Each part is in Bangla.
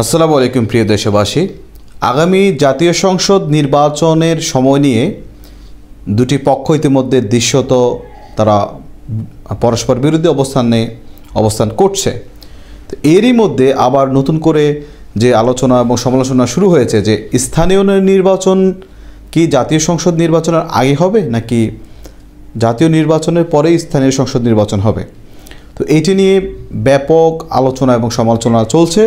আসসালামু আলাইকুম প্রিয় দেশবাসী। আগামী জাতীয় সংসদ নির্বাচনের সময় নিয়ে দুটি পক্ষ ইতিমধ্যে দৃশ্যত তারা পরস্পর বিরোধী অবস্থান করছে। তো এরই মধ্যে আবার নতুন করে যে আলোচনা এবং সমালোচনা শুরু হয়েছে যে স্থানীয় নির্বাচন কি জাতীয় সংসদ নির্বাচনের আগে হবে নাকি জাতীয় নির্বাচনের পরেই স্থানীয় সংসদ নির্বাচন হবে। তো এটি নিয়ে ব্যাপক আলোচনা এবং সমালোচনা চলছে।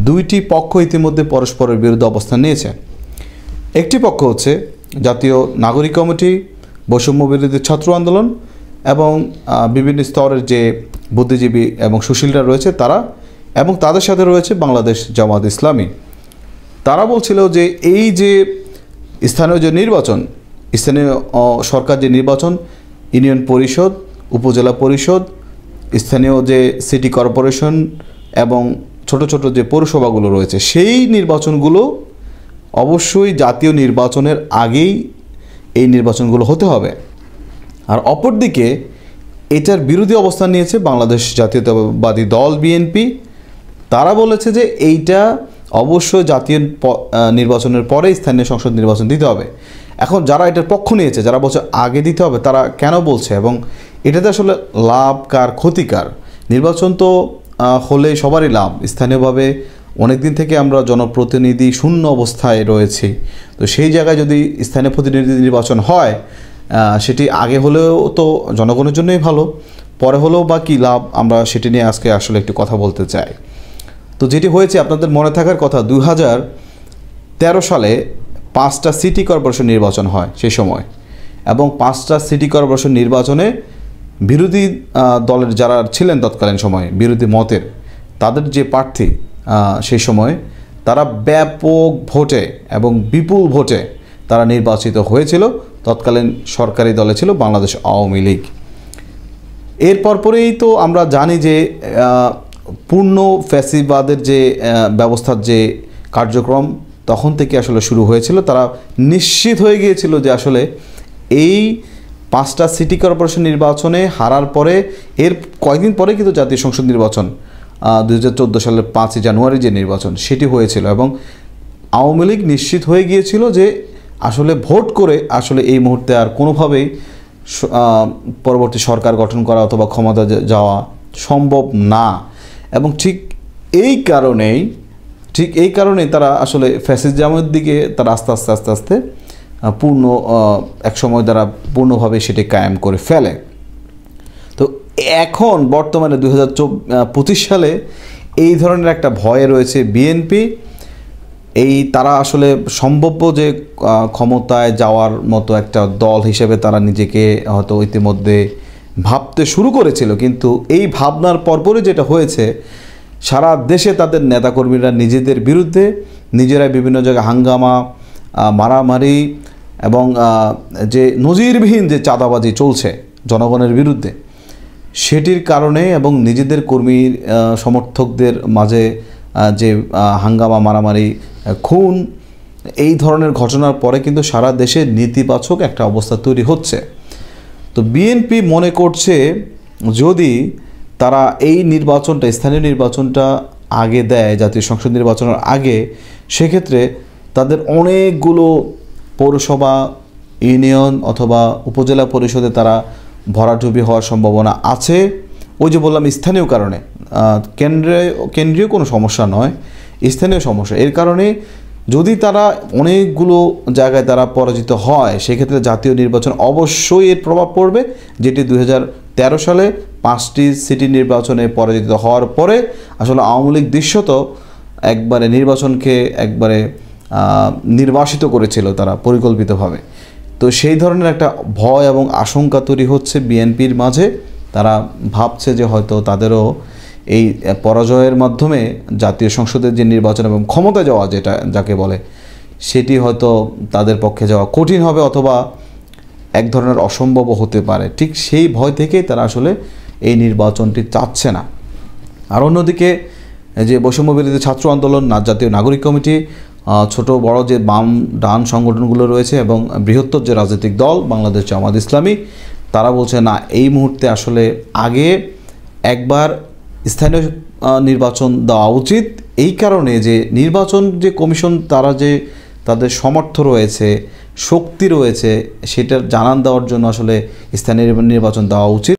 দুইটি পক্ষ ইতিমধ্যে পরস্পরের বিরুদ্ধে অবস্থান নিয়েছে। একটি পক্ষ হচ্ছে জাতীয় নাগরিক কমিটি, বৈষম্য বিরোধী ছাত্র আন্দোলন এবং বিভিন্ন স্তরের যে বুদ্ধিজীবী এবং সুশীলরা রয়েছে তারা, এবং তাদের সাথে রয়েছে বাংলাদেশ জামাত ইসলামী। তারা বলছিল যে এই যে স্থানীয় যে নির্বাচন, স্থানীয় সরকার যে নির্বাচন, ইউনিয়ন পরিষদ, উপজেলা পরিষদ, স্থানীয় যে সিটি কর্পোরেশন এবং ছোট ছোট যে পৌরসভাগুলো রয়েছে, সেই নির্বাচনগুলো অবশ্যই জাতীয় নির্বাচনের আগেই এই নির্বাচনগুলো হতে হবে। আর অপরদিকে এটার বিরোধী অবস্থান নিয়েছে বাংলাদেশ জাতীয়তাবাদী দল বিএনপি। তারা বলেছে যে এইটা অবশ্যই জাতীয় নির্বাচনের পরে স্থানীয় সংসদ নির্বাচন দিতে হবে। এখন যারা এটার পক্ষ নিয়েছে, যারা বলছে আগে দিতে হবে, তারা কেন বলছে এবং এটাতে আসলে লাভ কার ক্ষতিকার? নির্বাচন তো হলে সবারই লাভ। স্থানীয়ভাবে অনেক দিন থেকে আমরা জনপ্রতিনিধি শূন্য অবস্থায় রয়েছি। তো সেই জায়গায় যদি স্থানীয় প্রতিনিধি নির্বাচন হয়, সেটি আগে হলেও তো জনগণের জন্যই ভালো, পরে হলেও বা কী লাভ, আমরা সেটি নিয়ে আজকে আসলে একটু কথা বলতে চাই। তো যেটি হয়েছে আপনাদের মনে থাকার কথা, 2013 সালে 5টা সিটি কর্পোরেশন নির্বাচন হয় সেই সময়, এবং 5টা সিটি কর্পোরেশন নির্বাচনে বিরোধী দলের যারা ছিলেন তৎকালীন সময়ে বিরোধী মতের, তাদের যে প্রার্থী সেই সময় তারা ব্যাপক ভোটে এবং বিপুল ভোটে তারা নির্বাচিত হয়েছিল। তৎকালীন সরকারি দলে ছিল বাংলাদেশ আওয়ামী লীগ। এর পরপরেই তো আমরা জানি যে পূর্ণ ফ্যাসিবাদের যে ব্যবস্থার যে কার্যক্রম তখন থেকে আসলে শুরু হয়েছিল। তারা নিশ্চিত হয়ে গিয়েছিল যে আসলে এই 5টা সিটি কর্পোরেশন নির্বাচনে হারার পরে এর কয়েকদিন পরে কিন্তু জাতীয় সংসদ নির্বাচন 2014 সালের 5ই জানুয়ারি যে নির্বাচন সেটি হয়েছিল, এবং আওয়ামী লীগ নিশ্চিত হয়ে গিয়েছিল যে আসলে ভোট করে আসলে এই মুহূর্তে আর কোনোভাবেই পরবর্তী সরকার গঠন করা অথবা ক্ষমতা যাওয়া সম্ভব না। এবং ঠিক এই কারণেই তারা আসলে ফ্যাসিজমের দিকে তারা আস্তে আস্তে এক সময় তারা পূর্ণভাবে সেটি কায়েম করে ফেলে। তো এখন বর্তমানে 2025 সালে এই ধরনের একটা ভয়ে রয়েছে বিএনপি। তারা আসলে সম্ভাব্য যে ক্ষমতায় যাওয়ার মতো একটা দল হিসেবে তারা নিজেকে হয়তো ইতিমধ্যে ভাবতে শুরু করেছিল, কিন্তু এই ভাবনার পরপরই যেটা হয়েছে, সারা দেশে তাদের নেতাকর্মীরা নিজেদের বিরুদ্ধে নিজেরাই বিভিন্ন জায়গায় হাঙ্গামা, মারামারি এবং যে নজিরবিহীন যে চাঁদাবাজি চলছে জনগণের বিরুদ্ধে, সেটির কারণে এবং নিজেদের কর্মী সমর্থকদের মাঝে যে হাঙ্গামা, মারামারি, খুন, এই ধরনের ঘটনার পরে কিন্তু সারা দেশে নেতিবাচক একটা অবস্থা তৈরি হচ্ছে। তো বিএনপি মনে করছে যদি তারা এই নির্বাচনটা, স্থানীয় নির্বাচনটা আগে দেয়, জাতীয় সংসদ নির্বাচনের আগে, সেক্ষেত্রে তাদের অনেকগুলো পৌরসভা, ইউনিয়ন অথবা উপজেলা পরিষদে তারা ভরাডুবি হওয়ার সম্ভাবনা আছে। ওই যে বললাম স্থানীয় কারণে, কেন্দ্রীয় কোনো সমস্যা নয়, স্থানীয় সমস্যা। এর কারণে যদি তারা অনেকগুলো জায়গায় তারা পরাজিত হয়, সেক্ষেত্রে জাতীয় নির্বাচন অবশ্যই এর প্রভাব পড়বে, যেটি 2013 সালে 5টি সিটি নির্বাচনে পরাজিত হওয়ার পরে আসলে আওয়ামী লীগ দৃশ্যত একবারে নির্বাচনকে একবারে নির্বাসিত করেছিল তারা পরিকল্পিতভাবে। তো সেই ধরনের একটা ভয় এবং আশঙ্কা তৈরি হচ্ছে বিএনপির মাঝে। তারা ভাবছে যে হয়তো তাদেরও এই পরাজয়ের মাধ্যমে জাতীয় সংসদের যে নির্বাচন এবং ক্ষমতা যাওয়া যাকে বলে, সেটি হয়তো তাদের পক্ষে যাওয়া কঠিন হবে অথবা এক ধরনের অসম্ভবও হতে পারে। ঠিক সেই ভয় থেকেই তারা আসলে এই নির্বাচনটি চাচ্ছে না। আর অন্যদিকে যে বৈষম্য বিরোধী ছাত্র আন্দোলন, জাতীয় নাগরিক কমিটি, ছোট বড় যে বাম ডান সংগঠনগুলো রয়েছে এবং বৃহত্তর যে রাজনৈতিক দল বাংলাদেশ জামাত ইসলামী, তারা বলছে না, এই মুহূর্তে আসলে আগে একবার স্থানীয় নির্বাচন দেওয়া উচিত, এই কারণে যে নির্বাচন যে কমিশন তারা যে তাদের সমর্থ রয়েছে, শক্তি রয়েছে, সেটা জানান দেওয়ার জন্য আসলে স্থানীয় নির্বাচন দেওয়া উচিত।